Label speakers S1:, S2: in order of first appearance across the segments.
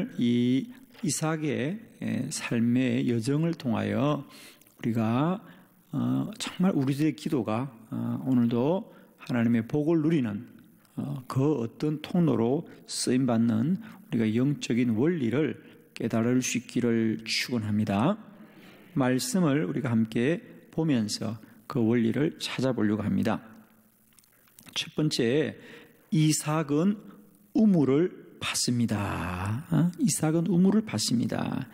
S1: 오늘 이 이삭의 삶의 여정을 통하여 우리가 정말 우리들의 기도가 오늘도 하나님의 복을 누리는 그 어떤 통로로 쓰임받는 우리가 영적인 원리를 깨달을 수 있기를 축원합니다. 말씀을 우리가 함께 보면서 그 원리를 찾아보려고 합니다. 첫 번째, 이삭은 우물을 팠습니다. 이삭은 우물을 팠습니다.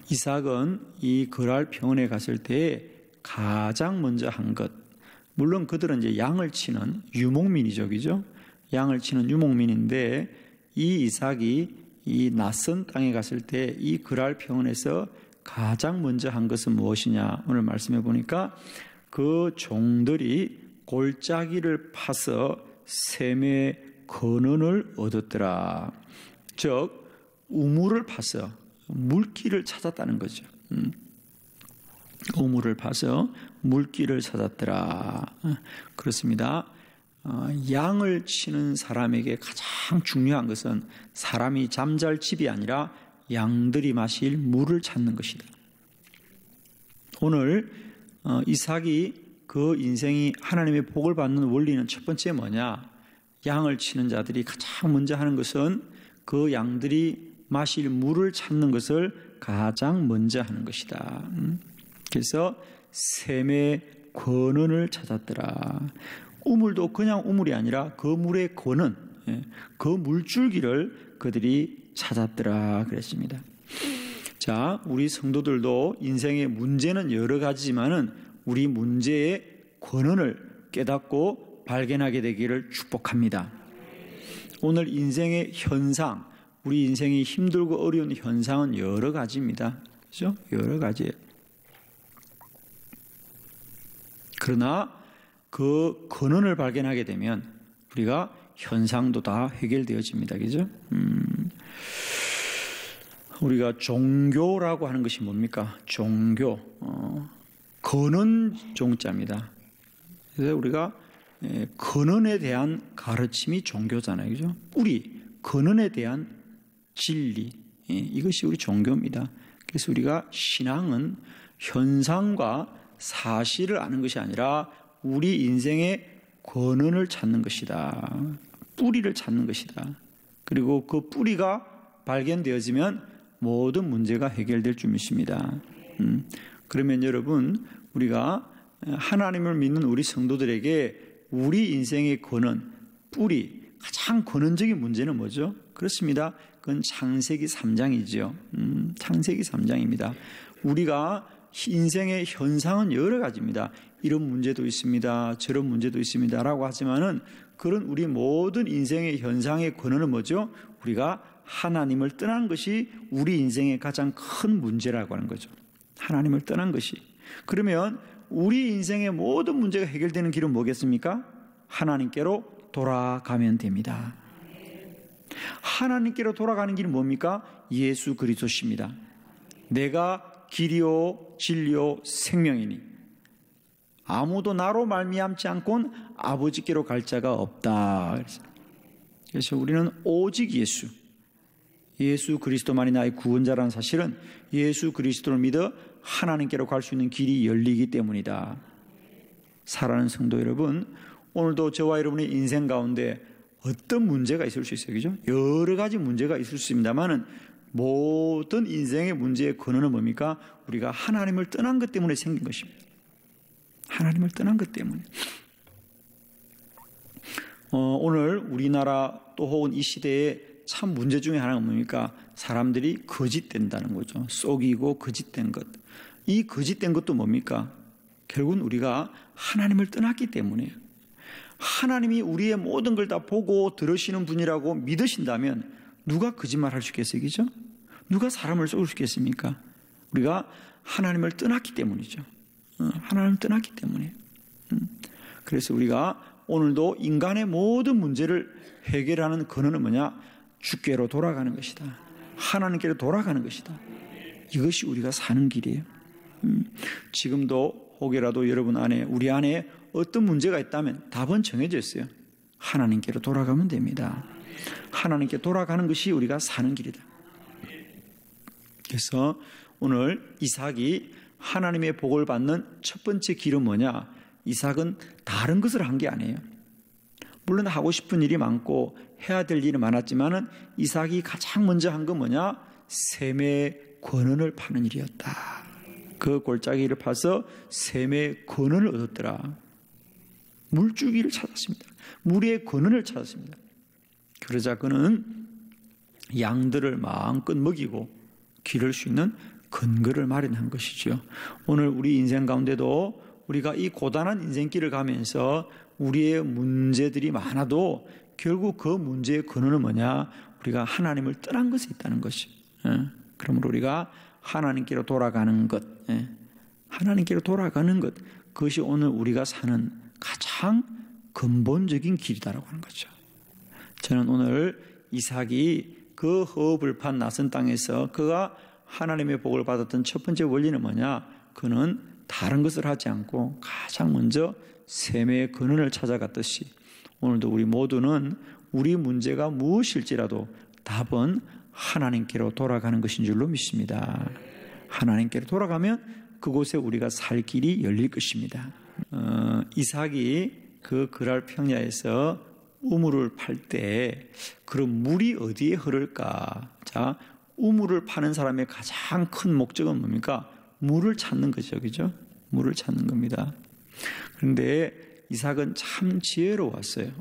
S1: 이삭은 이 그랄 병원에 갔을 때 가장 먼저 한 것, 물론 그들은 이제 양을 치는 유목민이죠, 그죠? 양을 치는 유목민인데 이 이삭이 이 낯선 땅에 갔을 때 이 그랄 병원에서 가장 먼저 한 것은 무엇이냐? 오늘 말씀해 보니까 그 종들이 골짜기를 파서 샘의 근원을 얻었더라. 즉 우물을 파서 물길을 찾았다는 거죠. 우물을 파서 물길을 찾았더라. 그렇습니다. 양을 치는 사람에게 가장 중요한 것은 사람이 잠잘 집이 아니라 양들이 마실 물을 찾는 것이다. 오늘 이삭이 그 인생이 하나님의 복을 받는 원리는 첫 번째 뭐냐? 양을 치는 자들이 가장 먼저 하는 것은 그 양들이 마실 물을 찾는 것을 가장 먼저 하는 것이다. 그래서 샘의 근원을 찾았더라. 우물도 그냥 우물이 아니라 그 물의 근원, 그 물줄기를 그들이 찾았더라 그랬습니다. 자, 우리 성도들도 인생의 문제는 여러 가지지만은 우리 문제의 근원을 깨닫고 발견하게 되기를 축복합니다. 오늘 인생의 현상, 우리 인생이 힘들고 어려운 현상은 여러 가지입니다. 그죠? 여러 가지예요. 그러나 그 근원을 발견하게 되면 우리가 현상도 다 해결되어집니다. 그죠? 우리가 종교라고 하는 것이 뭡니까? 종교. 근원 종자입니다. 그래서 우리가 근원에 대한 가르침이 종교잖아요. 그죠? 뿌리, 근원에 대한 진리. 이것이 우리 종교입니다. 그래서 우리가 신앙은 현상과 사실을 아는 것이 아니라 우리 인생의 근원을 찾는 것이다. 뿌리를 찾는 것이다. 그리고 그 뿌리가 발견되어지면 모든 문제가 해결될 줄 믿습니다. 그러면 여러분, 우리가 하나님을 믿는 우리 성도들에게 우리 인생의 근원, 뿌리, 가장 근원적인 문제는 뭐죠? 그렇습니다. 그건 창세기 3장이죠. 창세기 3장입니다. 우리가 인생의 현상은 여러 가지입니다. 이런 문제도 있습니다. 저런 문제도 있습니다. 라고 하지만은 그런 우리 모든 인생의 현상의 근원은 뭐죠? 우리가 하나님을 떠난 것이 우리 인생의 가장 큰 문제라고 하는 거죠. 하나님을 떠난 것이. 그러면 우리 인생의 모든 문제가 해결되는 길은 뭐겠습니까? 하나님께로 돌아가면 됩니다. 하나님께로 돌아가는 길은 뭡니까? 예수 그리스도십니다. 내가 길이요 진리요 생명이니 아무도 나로 말미암지 않고는 아버지께로 갈 자가 없다. 그래서 우리는 오직 예수 그리스도만이 나의 구원자라는 사실은 예수 그리스도를 믿어 하나님께로 갈 수 있는 길이 열리기 때문이다. 사랑하는 성도 여러분, 오늘도 저와 여러분의 인생 가운데 어떤 문제가 있을 수 있어요. 그죠? 여러 가지 문제가 있을 수 있습니다만은 모든 인생의 문제의 근원은 뭡니까? 우리가 하나님을 떠난 것 때문에 생긴 것입니다. 하나님을 떠난 것 때문에. 오늘 우리나라 또 혹은 이 시대에 참 문제 중에 하나가 뭡니까? 사람들이 거짓된다는 거죠. 속이고 거짓된 것. 이 거짓된 것도 뭡니까? 결국은 우리가 하나님을 떠났기 때문이에요. 하나님이 우리의 모든 걸 다 보고 들으시는 분이라고 믿으신다면 누가 거짓말할 수 있겠어요? 그죠? 누가 사람을 속일 수 있겠습니까? 우리가 하나님을 떠났기 때문이죠. 하나님을 떠났기 때문에. 그래서 우리가 오늘도 인간의 모든 문제를 해결하는 근원은 뭐냐? 주께로 돌아가는 것이다. 하나님께로 돌아가는 것이다. 이것이 우리가 사는 길이에요. 지금도 혹여라도 여러분 안에, 우리 안에 어떤 문제가 있다면 답은 정해져 있어요. 하나님께로 돌아가면 됩니다. 하나님께 돌아가는 것이 우리가 사는 길이다. 그래서 오늘 이삭이 하나님의 복을 받는 첫 번째 길은 뭐냐? 이삭은 다른 것을 한 게 아니에요. 물론 하고 싶은 일이 많고 해야 될 일이 많았지만은 이삭이 가장 먼저 한 건 뭐냐? 셈의 권원을 파는 일이었다. 그 골짜기를 파서 셈의 권원을 얻었더라. 물주기를 찾았습니다. 물의 권원을 찾았습니다. 그러자 그는 양들을 마음껏 먹이고 기를 수 있는 근거를 마련한 것이죠. 오늘 우리 인생 가운데도 우리가 이 고단한 인생길을 가면서 우리의 문제들이 많아도 결국 그 문제의 근원은 뭐냐? 우리가 하나님을 떠난 것에 있다는 것이. 그러므로 우리가 하나님께로 돌아가는 것, 하나님께로 돌아가는 것, 그것이 오늘 우리가 사는 가장 근본적인 길이다라고 하는 거죠. 저는 오늘 이삭이 그 허허벌판 낯선 땅에서 그가 하나님의 복을 받았던 첫 번째 원리는 뭐냐? 그는 다른 것을 하지 않고 가장 먼저 셈의 근원을 찾아갔듯이 오늘도 우리 모두는 우리 문제가 무엇일지라도 답은 하나님께로 돌아가는 것인 줄로 믿습니다. 하나님께로 돌아가면 그곳에 우리가 살 길이 열릴 것입니다. 이삭이 그 그랄 평야에서 우물을 팔 때 그럼 물이 어디에 흐를까? 자, 우물을 파는 사람의 가장 큰 목적은 뭡니까? 물을 찾는 거죠. 그죠? 물을 찾는 겁니다. 그런데 이삭은 참 지혜로웠어요.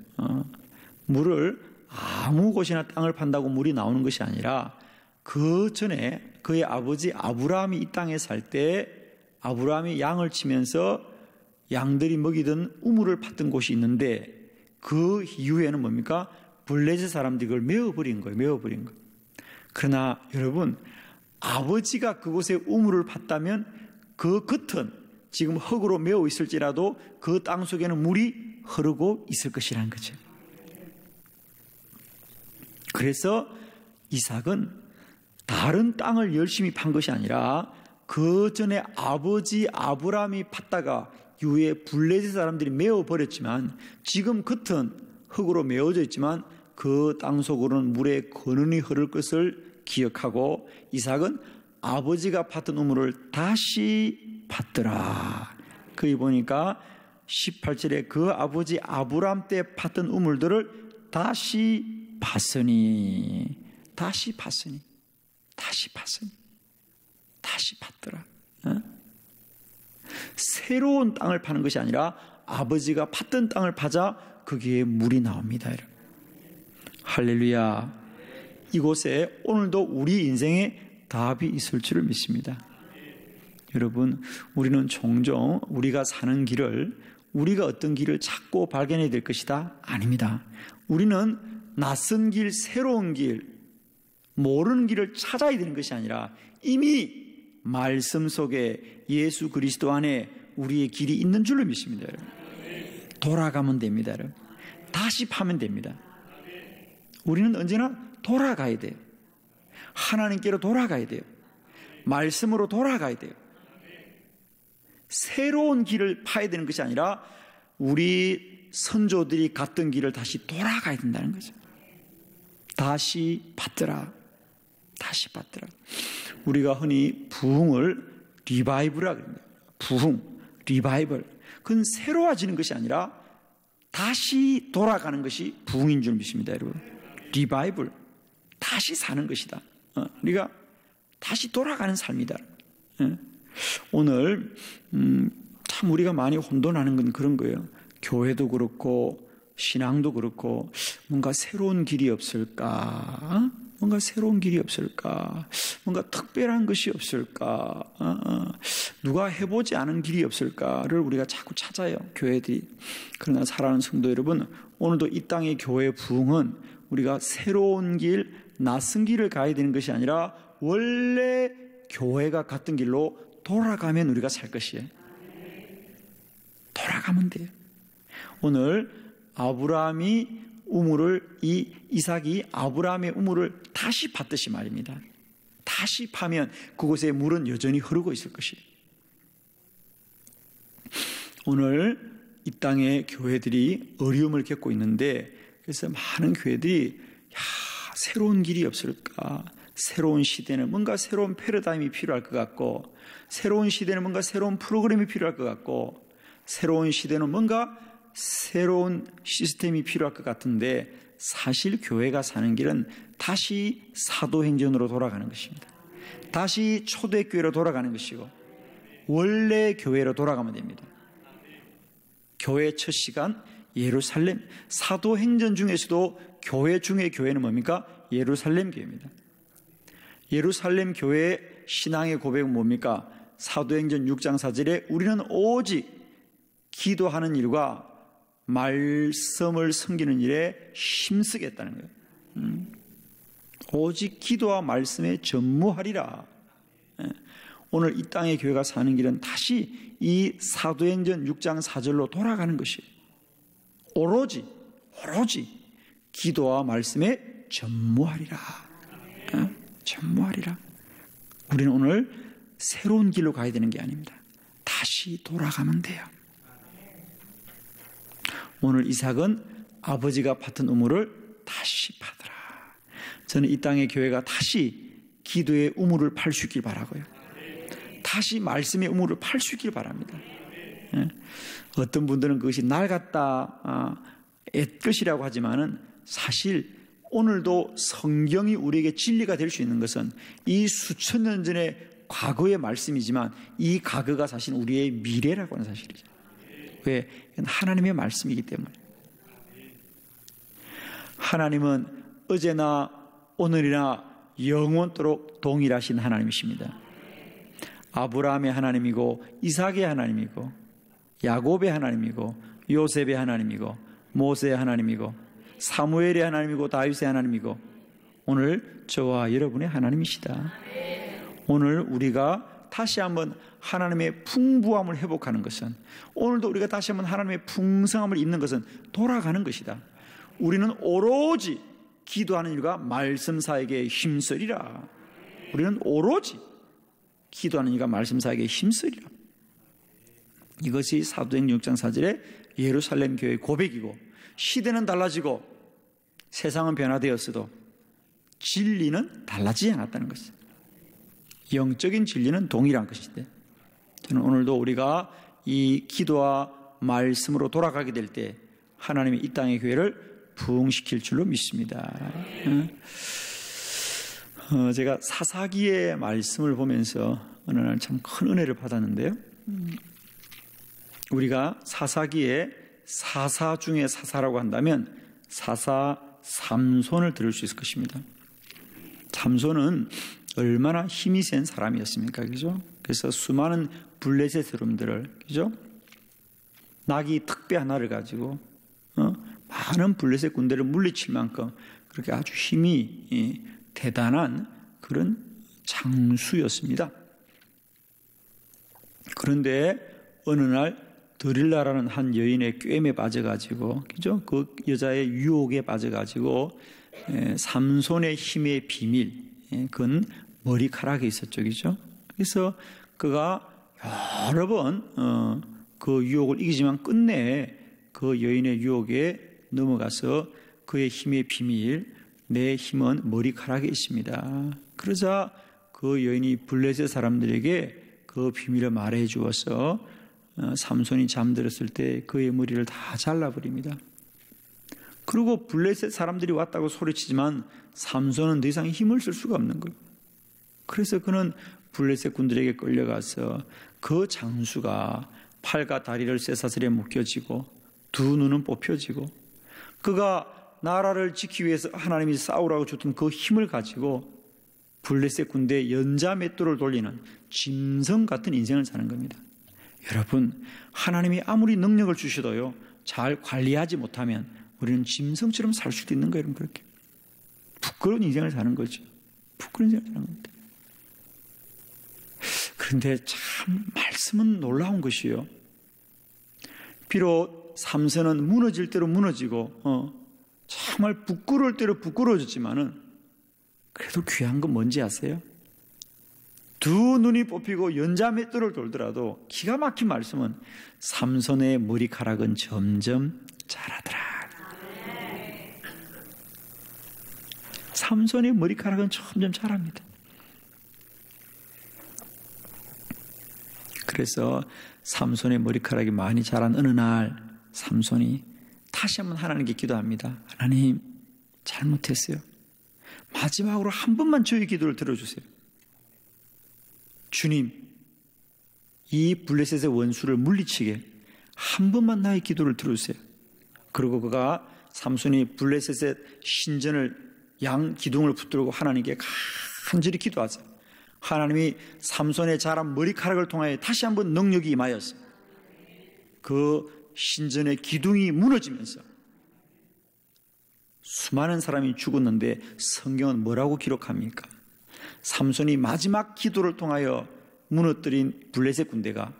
S1: 물을 아무 곳이나 땅을 판다고 물이 나오는 것이 아니라 그 전에 그의 아버지 아브라함이 이 땅에 살 때 아브라함이 양을 치면서 양들이 먹이던 우물을 팠던 곳이 있는데 그 이후에는 뭡니까? 블레셋 사람들이 그걸 메어버린 거예요. 메어버린 거예요. 그러나 여러분, 아버지가 그곳에 우물을 팠다면 그 겉은 지금 흙으로 메어 있을지라도 그 땅 속에는 물이 흐르고 있을 것이라는 거죠. 그래서 이삭은 다른 땅을 열심히 판 것이 아니라 그 전에 아버지 아브라함이 팠다가 이후에 블레셋 사람들이 메어버렸지만 지금 겉은 흙으로 메어져 있지만 그 땅 속으로는 물의 근원이 흐를 것을 기억하고 이삭은 아버지가 팠던 우물을 다시 팠더라. 거기 보니까 18절에 그 아버지 아브라함 때 팠던 우물들을 다시 팠으니 다시 팠더라. 새로운 땅을 파는 것이 아니라 아버지가 팠던 땅을 파자 거기에 물이 나옵니다. 할렐루야. 이곳에 오늘도 우리 인생에 답이 있을 줄을 믿습니다. 여러분, 우리는 종종 우리가 사는 길을 우리가 어떤 길을 찾고 발견해야 될 것이다? 아닙니다. 우리는 낯선 길, 새로운 길, 모르는 길을 찾아야 되는 것이 아니라 이미 말씀 속에 예수 그리스도 안에 우리의 길이 있는 줄로 믿습니다. 여러분. 돌아가면 됩니다. 여러분. 다시 파면 됩니다. 우리는 언제나 돌아가야 돼요. 하나님께로 돌아가야 돼요. 말씀으로 돌아가야 돼요. 새로운 길을 파야 되는 것이 아니라 우리 선조들이 갔던 길을 다시 돌아가야 된다는 거죠. 다시 받더라. 우리가 흔히 부흥을 리바이브라고 합니다. 부흥, 리바이벌. 그건 새로워지는 것이 아니라 다시 돌아가는 것이 부흥인 줄 믿습니다, 여러분. 리바이벌, 다시 사는 것이다. 우리가 다시 돌아가는 삶이다. 오늘 참 우리가 많이 혼돈하는 건 그런 거예요. 교회도 그렇고 신앙도 그렇고 뭔가 새로운 길이 없을까? 뭔가 새로운 길이 없을까? 뭔가 특별한 것이 없을까? 누가 해보지 않은 길이 없을까를 우리가 자꾸 찾아요, 교회들이. 그러나 사랑하는 성도 여러분, 오늘도 이 땅의 교회 부흥은 우리가 새로운 길, 낯선 길을 가야 되는 것이 아니라 원래 교회가 갔던 길로 돌아가면 우리가 살 것이에요. 돌아가면 돼요. 오늘 아브라함이 이삭이 아브라함의 우물을 다시 팠듯이 말입니다. 다시 파면 그곳에 물은 여전히 흐르고 있을 것이에요. 오늘 이 땅의 교회들이 어려움을 겪고 있는데 그래서 많은 교회들이 새로운 길이 없을까? 새로운 시대는 뭔가 새로운 패러다임이 필요할 것 같고, 새로운 시대는 뭔가 새로운 프로그램이 필요할 것 같고, 새로운 시대는 뭔가 새로운 시스템이 필요할 것 같은데, 사실 교회가 사는 길은 다시 사도행전으로 돌아가는 것입니다. 다시 초대교회로 돌아가는 것이고, 원래 교회로 돌아가면 됩니다. 교회 첫 시간 예루살렘, 사도행전 중에서도 교회 중의 교회는 뭡니까? 예루살렘 교회입니다. 예루살렘 교회의 신앙의 고백은 뭡니까? 사도행전 6장 4절에 우리는 오직 기도하는 일과 말씀을 섬기는 일에 힘쓰겠다는 거예요. 오직 기도와 말씀에 전무하리라. 오늘 이 땅의 교회가 사는 길은 다시 이 사도행전 6장 4절로 돌아가는 것이에요. 오로지 기도와 말씀에 전무하리라. 전무하리라. 우리는 오늘 새로운 길로 가야 되는 게 아닙니다. 다시 돌아가면 돼요. 오늘 이삭은 아버지가 팠던 우물을 다시 파더라. 저는 이 땅의 교회가 다시 기도의 우물을 팔 수 있길 바라고요. 다시 말씀의 우물을 팔 수 있길 바랍니다. 어떤 분들은 그것이 낡았다, 옛것이라고 하지만은 사실 오늘도 성경이 우리에게 진리가 될 수 있는 것은 이 수천 년 전의 과거의 말씀이지만 이 과거가 사실 우리의 미래라고 하는 사실이죠. 왜? 하나님의 말씀이기 때문에. 하나님은 어제나 오늘이나 영원토록 동일하신 하나님이십니다. 아브라함의 하나님이고 이삭의 하나님이고 야곱의 하나님이고 요셉의 하나님이고 모세의 하나님이고 사무엘의 하나님이고 다윗의 하나님이고 오늘 저와 여러분의 하나님이시다. 오늘 우리가 다시 한번 하나님의 풍부함을 회복하는 것은, 오늘도 우리가 다시 한번 하나님의 풍성함을 입는 것은 돌아가는 것이다. 우리는 오로지 기도하는 일과 말씀사에게 힘쓰리라. 우리는 오로지 기도하는 일과 말씀사에게 힘쓰리라. 이것이 사도행전 6장 4절의 예루살렘 교회의 고백이고, 시대는 달라지고 세상은 변화되었어도 진리는 달라지지 않았다는 것이죠. 영적인 진리는 동일한 것인데, 저는 오늘도 우리가 이 기도와 말씀으로 돌아가게 될 때 하나님이 이 땅의 교회를 부흥시킬 줄로 믿습니다. 제가 사사기의 말씀을 보면서 어느 날 참 큰 은혜를 받았는데요. 우리가 사사기의 사사 중에 사사라고 한다면 사사 삼손을 들을 수 있을 것입니다. 삼손은 얼마나 힘이 센 사람이었습니까? 그죠? 그래서 수많은 블레셋 사람들을, 그죠? 나귀 특배 하나를 가지고 많은 블레셋 군대를 물리칠 만큼 그렇게 아주 힘이 대단한 그런 장수였습니다. 그런데 어느 날 드릴라라는 한 여인의 꿰매 빠져가지고, 그죠? 그 여자의 유혹에 빠져가지고 삼손의 힘의 비밀, 그건 머리카락에 있었죠, 그죠? 그래서 그가 여러 번 그 유혹을 이기지만 끝내 그 여인의 유혹에 넘어가서 그의 힘의 비밀, 내 힘은 머리카락에 있습니다. 그러자 그 여인이 블레셋 사람들에게 그 비밀을 말해 주어서 삼손이 잠들었을 때 그의 머리를 다 잘라버립니다. 그리고 블레셋 사람들이 왔다고 소리치지만 삼손은 더 이상 힘을 쓸 수가 없는 거예요. 그래서 그는 블레셋 군들에게 끌려가서 그 장수가 팔과 다리를 쇠사슬에 묶여지고 두 눈은 뽑혀지고, 그가 나라를 지키기 위해서 하나님이 싸우라고 줬던 그 힘을 가지고 블레셋 군대의 연자맷돌을 돌리는 짐승 같은 인생을 사는 겁니다. 여러분, 하나님이 아무리 능력을 주셔도요, 잘 관리하지 못하면 우리는 짐승처럼 살 수도 있는 거예요. 그렇게 부끄러운 인생을 사는 거죠. 부끄러운 인생을 사는 겁니다. 그런데 참 말씀은 놀라운 것이요. 비록 삼손은 무너질 대로 무너지고 정말 부끄러울 대로 부끄러워졌지만은 그래도 귀한 건 뭔지 아세요? 두 눈이 뽑히고 연자맷돌을 돌더라도 기가 막힌 말씀은 삼손의 머리카락은 점점 자라더라. 삼손의 머리카락은 점점 자랍니다. 그래서 삼손의 머리카락이 많이 자란 어느 날 삼손이 다시 한번 하나님께 기도합니다. 하나님, 잘못했어요. 마지막으로 한 번만 저희 기도를 들어주세요. 주님, 이 블레셋의 원수를 물리치게 한 번만 나의 기도를 들어주세요. 그리고 그가 삼손이 블레셋의 신전을 양 기둥을 붙들고 하나님께 간절히 기도하세요. 하나님이 삼손의 자란 머리카락을 통하여 다시 한번 능력이 임하였어요. 그 신전의 기둥이 무너지면서 수많은 사람이 죽었는데 성경은 뭐라고 기록합니까? 삼손이 마지막 기도를 통하여 무너뜨린 블레셋 군대가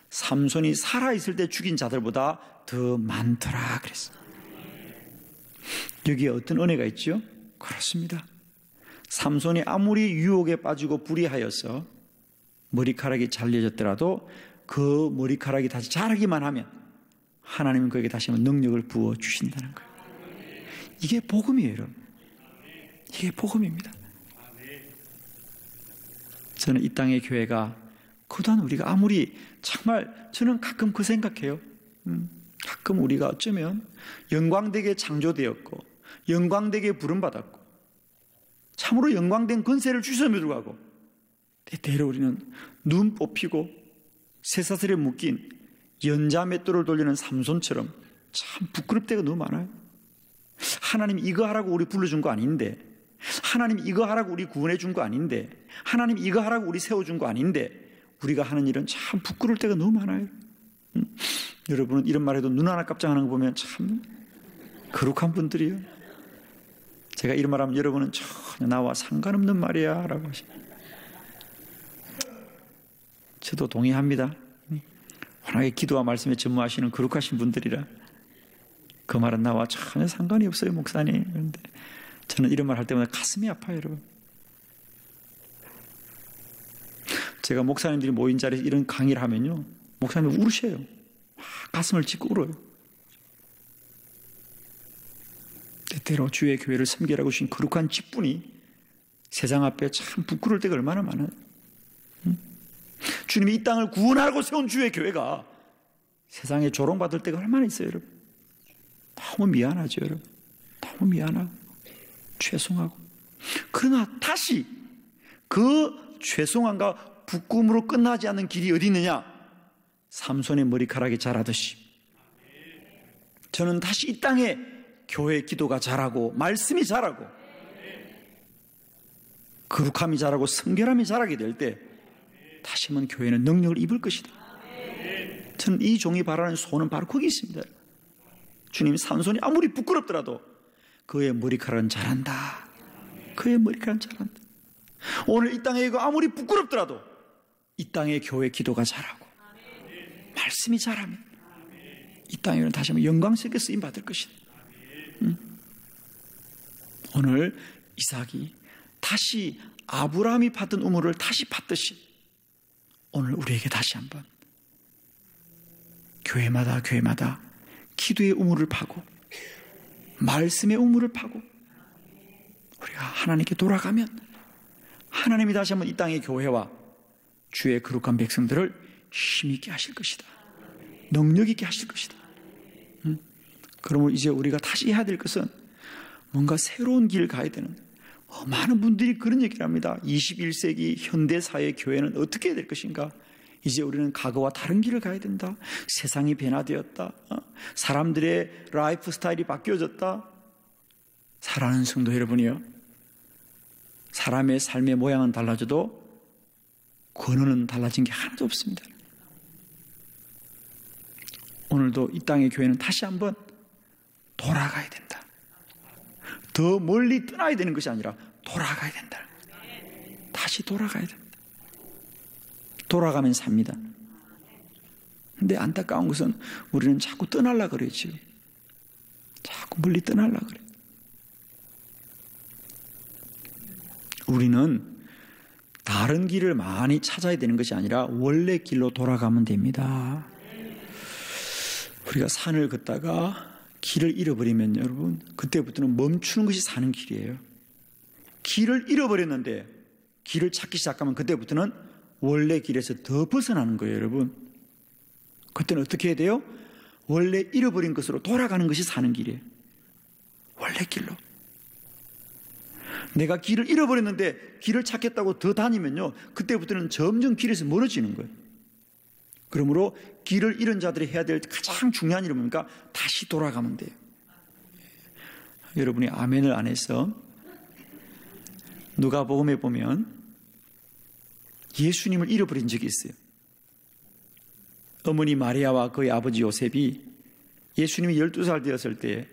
S1: 삼손이 살아있을 때 죽인 자들보다 더 많더라 그랬어요. 여기에 어떤 은혜가 있죠? 그렇습니다. 삼손이 아무리 유혹에 빠지고 불의하여서 머리카락이 잘려졌더라도 그 머리카락이 다시 자라기만 하면 하나님은 그에게 다시 한번 능력을 부어주신다는 거예요. 이게 복음이에요, 여러분. 이게 복음입니다. 저는 이 땅의 교회가 그동안 우리가 아무리 정말 저는 가끔 그 생각해요. 가끔 우리가 어쩌면 영광되게 창조되었고 영광되게 부름받았고 참으로 영광된 권세를 주셨음에도 불구하고 때때로 우리는 눈 뽑히고 쇠사슬에 묶인 연자 맷돌을 돌리는 삼손처럼 참 부끄럽을 때가 너무 많아요. 하나님 이거 하라고 우리 불러준 거 아닌데, 하나님 이거 하라고 우리 구원해 준 거 아닌데, 하나님 이거 하라고 우리 세워준 거 아닌데 우리가 하는 일은 참 부끄러울 때가 너무 많아요. 여러분은 이런 말해도 눈 하나 깜짝하는 거 보면 참 거룩한 분들이에요. 제가 이런 말하면 여러분은 전혀 나와 상관없는 말이야 라고 하십니다. 저도 동의합니다. 워낙에 기도와 말씀에 전무하시는 거룩하신 분들이라 그 말은 나와 전혀 상관이 없어요, 목사님. 그런데 저는 이런 말 할 때마다 가슴이 아파요, 여러분. 제가 목사님들이 모인 자리에서 이런 강의를 하면요, 목사님이 울으셔요. 가슴을 찢고 울어요. 때때로 주의 교회를 섬기라고 주신 거룩한 직분이 세상 앞에 참 부끄러울 때가 얼마나 많아요. 주님이 이 땅을 구원하라고 세운 주의 교회가 세상에 조롱받을 때가 얼마나 있어요, 여러분. 너무 미안하죠, 여러분. 너무 미안하고 죄송하고. 그러나 다시 그 죄송함과 부끄러움으로 끝나지 않는 길이 어디 있느냐? 삼손의 머리카락이 자라듯이 저는 다시 이 땅에 교회의 기도가 자라고 말씀이 자라고 거룩함이 자라고 성결함이 자라게 될 때 다시 한번 교회는 능력을 입을 것이다. 저는 이 종이 바라는 소원은 바로 거기 있습니다. 주님, 삼손이 아무리 부끄럽더라도 그의 머리카락은 자란다. 그의 머리카락은 자란다. 오늘 이 땅에 이거 아무리 부끄럽더라도 이 땅에 교회 기도가 자라고 말씀이 자라면 이 땅에는 다시 한번 영광스럽게 쓰임 받을 것이다. 오늘 이삭이 다시 아브라함이 받은 우물을 다시 받듯이 오늘 우리에게 다시 한번 교회마다 기도의 우물을 파고 말씀의 우물을 파고 우리가 하나님께 돌아가면 하나님이 다시 한번 이 땅의 교회와 주의 거룩한 백성들을 힘있게 하실 것이다. 능력 있게 하실 것이다. 그러면 이제 우리가 다시 해야 될 것은 뭔가 새로운 길을 가야 되는, 많은 분들이 그런 얘기를 합니다. 21세기 현대사회 교회는 어떻게 해야 될 것인가? 이제 우리는 과거와 다른 길을 가야 된다. 세상이 변화되었다. 사람들의 라이프 스타일이 바뀌어졌다. 사랑하는 성도 여러분이요, 사람의 삶의 모양은 달라져도 권위는 달라진 게 하나도 없습니다. 오늘도 이 땅의 교회는 다시 한번 돌아가야 된다. 더 멀리 떠나야 되는 것이 아니라 돌아가야 된다. 다시 돌아가야 된다. 돌아가면 삽니다. 근데 안타까운 것은 우리는 자꾸 떠나려고 그래요. 지금 자꾸 멀리 떠나려고 그래요. 우리는 다른 길을 많이 찾아야 되는 것이 아니라 원래 길로 돌아가면 됩니다. 우리가 산을 걷다가 길을 잃어버리면 여러분, 그때부터는 멈추는 것이 사는 길이에요. 길을 잃어버렸는데 길을 찾기 시작하면 그때부터는 원래 길에서 더 벗어나는 거예요, 여러분. 그때는 어떻게 해야 돼요? 원래 잃어버린 것으로 돌아가는 것이 사는 길이에요. 원래 길로. 내가 길을 잃어버렸는데 길을 찾겠다고 더 다니면요, 그때부터는 점점 길에서 멀어지는 거예요. 그러므로 길을 잃은 자들이 해야 될 가장 중요한 일은 뭡니까? 다시 돌아가면 돼요. 여러분이 아멘을 안 해서 누가복음에 보면 예수님을 잃어버린 적이 있어요. 어머니 마리아와 그의 아버지 요셉이 예수님이 12살 되었을 때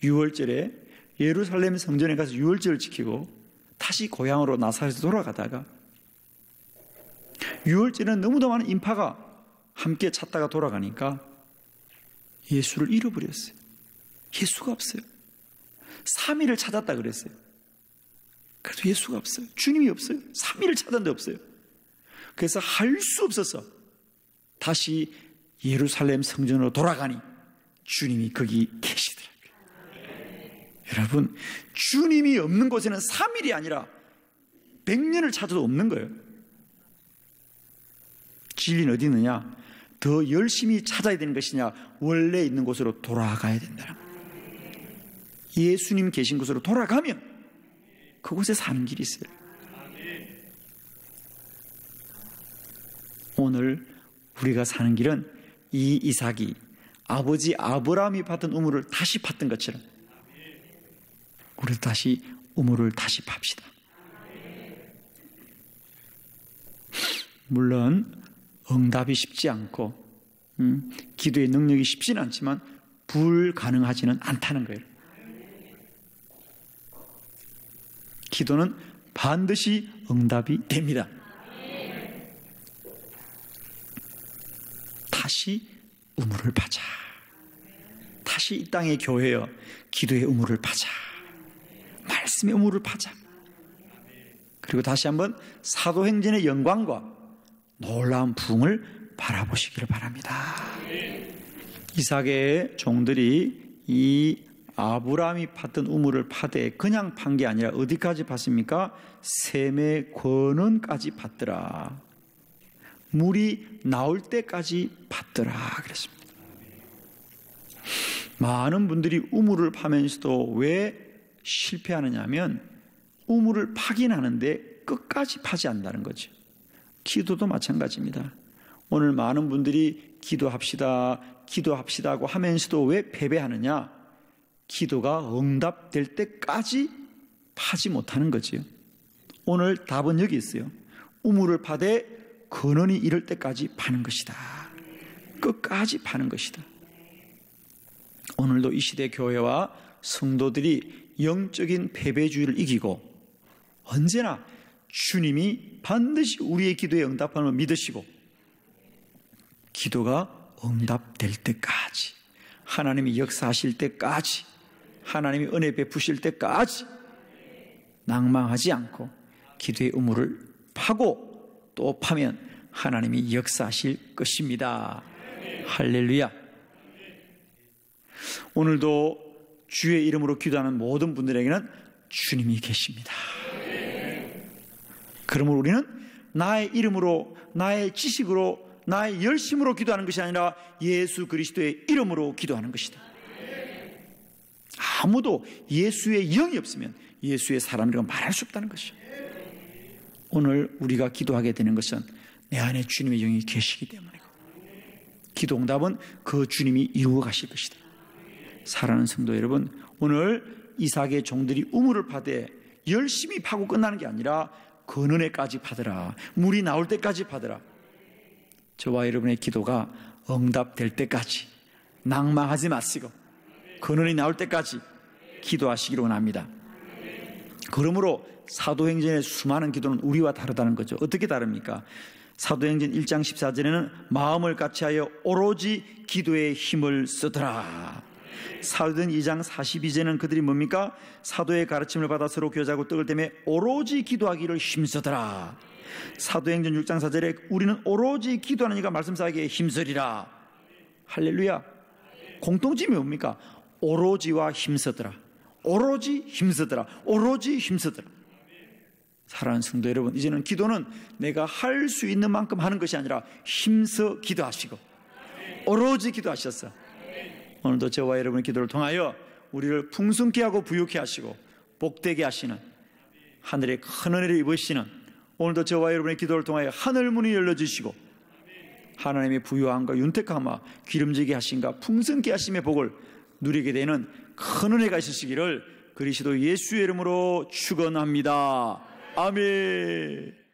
S1: 유월절에 예루살렘 성전에 가서 유월절을 지키고 다시 고향으로 나사렛에서 돌아가다가 유월절에는 너무도 많은 인파가 함께 찾다가 돌아가니까 예수를 잃어버렸어요. 예수가 없어요. 3일을 찾았다 그랬어요. 그래도 예수가 없어요. 주님이 없어요. 3일을 찾았는데 없어요. 그래서 할 수 없어서 다시 예루살렘 성전으로 돌아가니 주님이 거기 계시더라고요. 여러분, 주님이 없는 곳에는 3일이 아니라 100년을 찾아도 없는 거예요. 진리는 어디 있느냐? 더 열심히 찾아야 되는 것이냐? 원래 있는 곳으로 돌아가야 된다. 예수님 계신 곳으로 돌아가면 그곳에 사는 길이 있어요. 오늘 우리가 사는 길은 이 이삭이 아버지 아브라함이 받은 우물을 다시 팠던 것처럼 우리도 다시 우물을 다시 팝시다. 물론 응답이 쉽지 않고 기도의 능력이 쉽지는 않지만 불가능하지는 않다는 거예요. 기도는 반드시 응답이 됩니다. 다시 우물을 파자. 다시 이 땅의 교회여 기도의 우물을 파자. 말씀의 우물을 파자. 그리고 다시 한번 사도행전의 영광과 놀라운 부흥을 바라보시기를 바랍니다. 이삭의 종들이 이 아브라함이 팠던 우물을 파되 그냥 판 게 아니라 어디까지 팠습니까? 샘의 권원까지 팠더라. 물이 나올 때까지 팠더라 그랬습니다. 많은 분들이 우물을 파면서도 왜 실패하느냐 하면 우물을 파긴 하는데 끝까지 파지 않는다는 거죠. 기도도 마찬가지입니다. 오늘 많은 분들이 기도합시다 하고 하면서도 왜 패배하느냐? 기도가 응답될 때까지 파지 못하는 거지요. 오늘 답은 여기 있어요. 우물을 파되 근원이 이를 때까지 파는 것이다. 끝까지 파는 것이다. 오늘도 이 시대 교회와 성도들이 영적인 패배주의를 이기고 언제나 주님이 반드시 우리의 기도에 응답함을 믿으시고 기도가 응답될 때까지, 하나님이 역사하실 때까지, 하나님이 은혜 베푸실 때까지 낭망하지 않고 기도의 우물을 파고 또 파면 하나님이 역사하실 것입니다. 할렐루야. 오늘도 주의 이름으로 기도하는 모든 분들에게는 주님이 계십니다. 그러므로 우리는 나의 이름으로, 나의 지식으로, 나의 열심으로 기도하는 것이 아니라 예수 그리스도의 이름으로 기도하는 것이다. 아무도 예수의 영이 없으면 예수의 사람이라고 말할 수 없다는 것이죠. 오늘 우리가 기도하게 되는 것은 내 안에 주님의 영이 계시기 때문이고 기도 응답은 그 주님이 이루어 가실 것이다. 사랑하는 성도 여러분, 오늘 이삭의 종들이 우물을 파되 열심히 파고 끝나는 게 아니라 근원에까지 파더라. 물이 나올 때까지 파더라. 저와 여러분의 기도가 응답될 때까지 낭망하지 마시고 근원이 나올 때까지 기도하시기를 원합니다. 그러므로 사도행전의 수많은 기도는 우리와 다르다는 거죠. 어떻게 다릅니까? 사도행전 1장 14절에는 마음을 같이하여 오로지 기도에 힘을 쓰더라. 사도행전 2장 42절에는 그들이 뭡니까? 사도의 가르침을 받아 서로 교제하고 떡을 떼매 오로지 기도하기를 힘쓰더라. 사도행전 6장 4절에 우리는 오로지 기도하는 이가 말씀 쌓기에 힘쓰리라. 할렐루야. 공통점이 뭡니까? 오로지와 힘쓰더라. 오로지 힘쓰더라. 오로지 힘쓰더라. 사랑하는 성도 여러분, 이제는 기도는 내가 할 수 있는 만큼 하는 것이 아니라 힘써 기도하시고 오로지 기도하셨어. 오늘도 저와 여러분의 기도를 통하여 우리를 풍성케 하고 부유케 하시고 복되게 하시는, 하늘의 큰 은혜를 입으시는, 오늘도 저와 여러분의 기도를 통하여 하늘 문이 열려주시고 하나님의 부유함과 윤택함과 기름지게 하심과 풍성케 하심의 복을 누리게 되는 큰 은혜가 있으시기를 그리스도 예수의 이름으로 축원합니다. 아멘.